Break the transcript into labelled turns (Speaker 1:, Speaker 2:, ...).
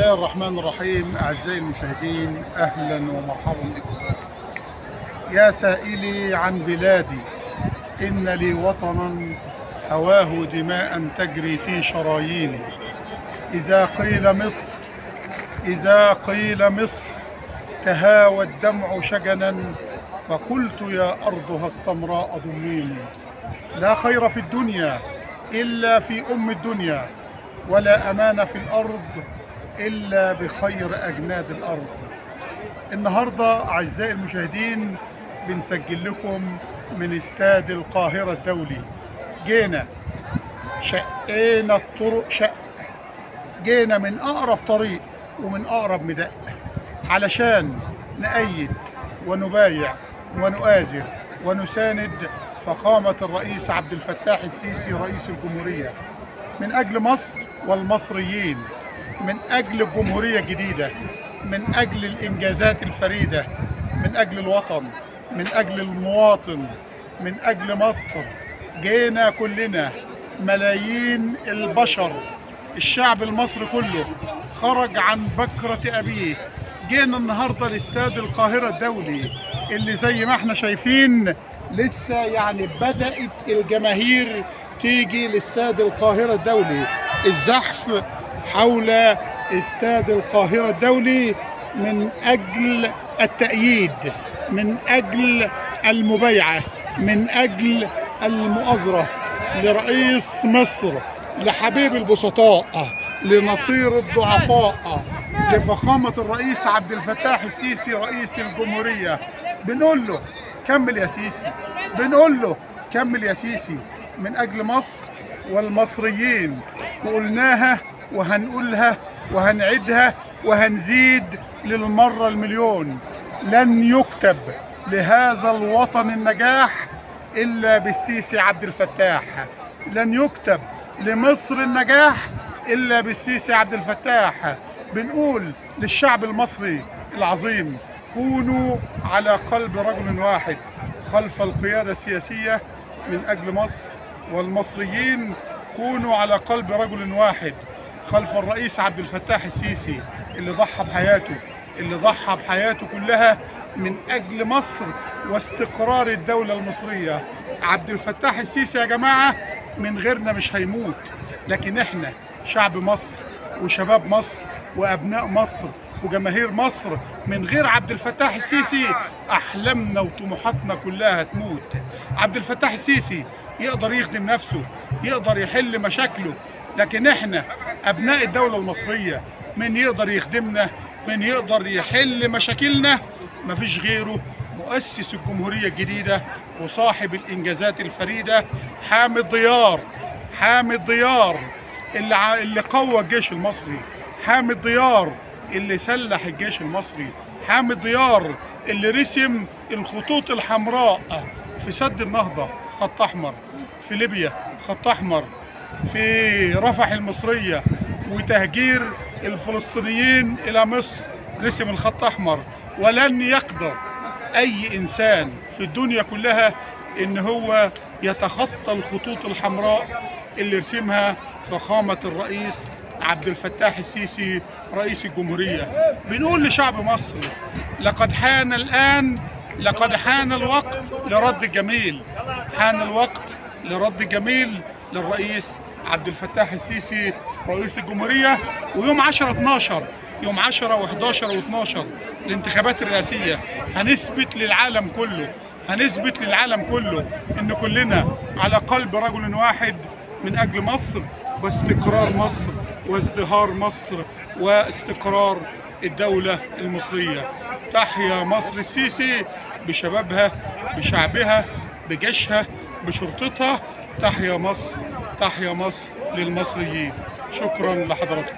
Speaker 1: الله الرحمن الرحيم. أعزائي المشاهدين، أهلا ومرحبا بكم. يا سائلي عن بلادي، إن لي وطنا هواه دماء تجري في شراييني. إذا قيل مصر تهاوى الدمع شجنا، وقلت يا أرضها السمراء ضميني. لا خير في الدنيا إلا في أم الدنيا، ولا أمان في الأرض إلا بخير أجناد الأرض. النهاردة أعزائي المشاهدين بنسجل لكم من استاد القاهرة الدولي. جينا شقينا الطرق جينا من أقرب طريق ومن أقرب مدق علشان نأيد ونبايع ونؤازر ونساند فخامة الرئيس عبد الفتاح السيسي رئيس الجمهورية، من أجل مصر والمصريين، من أجل الجمهورية الجديدة، من أجل الإنجازات الفريدة، من أجل الوطن، من أجل المواطن، من أجل مصر. جينا كلنا ملايين البشر، الشعب المصري كله خرج عن بكرة أبيه. جينا النهاردة لاستاد القاهرة الدولي اللي زي ما احنا شايفين لسه بدأت الجماهير تيجي لاستاد القاهرة الدولي. الزحف حول استاد القاهرة الدولي من أجل التأييد، من أجل المبايعة، من أجل المؤازرة لرئيس مصر، لحبيب البسطاء، لنصير الضعفاء، لفخامة الرئيس عبد الفتاح السيسي رئيس الجمهورية. بنقول له كمل يا سيسي، بنقول له كمل يا سيسي، من أجل مصر والمصريين. وقلناها وهنقولها وهنعيدها وهنزيد للمرة المليون: لن يكتب لهذا الوطن النجاح إلا بالسيسي عبد الفتاح، لن يكتب لمصر النجاح إلا بالسيسي عبد الفتاح. بنقول للشعب المصري العظيم: كونوا على قلب رجل واحد خلف القيادة السياسية من أجل مصر والمصريين. كونوا على قلب رجل واحد خلف الرئيس عبد الفتاح السيسي اللي ضحى بحياته كلها من أجل مصر واستقرار الدولة المصرية. عبد الفتاح السيسي يا جماعة من غيرنا مش هيموت، لكن احنا شعب مصر وشباب مصر وأبناء مصر وجماهير مصر، من غير عبد الفتاح السيسي أحلامنا وطموحاتنا كلها هتموت. عبد الفتاح السيسي يقدر يخدم نفسه، يقدر يحل مشاكله، لكن احنا أبناء الدولة المصرية من يقدر يخدمنا، من يقدر يحل مشاكلنا؟ مفيش غيره، مؤسس الجمهورية الجديدة وصاحب الإنجازات الفريدة، حامد ضيار اللي قوى الجيش المصري، حامد ضيار اللي سلح الجيش المصري، حامد ضيار اللي رسم الخطوط الحمراء في سد النهضة خط أحمر، في ليبيا خط أحمر، في رفح المصرية، وتهجير الفلسطينيين إلى مصر رسم الخط أحمر. ولن يقدر أي إنسان في الدنيا كلها إن هو يتخطى الخطوط الحمراء اللي رسمها فخامة الرئيس عبد الفتاح السيسي رئيس الجمهورية. بنقول لشعب مصر: لقد حان الوقت لرد الجميل، حان الوقت لرد الجميل للرئيس عبد الفتاح السيسي رئيس الجمهورية. ويوم 10/12، يوم 10 و11 و12 الانتخابات الرئاسية، هنثبت للعالم كله إن كلنا على قلب رجل واحد من أجل مصر واستقرار مصر وازدهار مصر واستقرار الدولة المصرية. تحيا مصر السيسي بشبابها، بشعبها، بجيشها، بشرطتها. تحيا مصر، تحيا مصر للمصريين. شكرا لحضراتكم.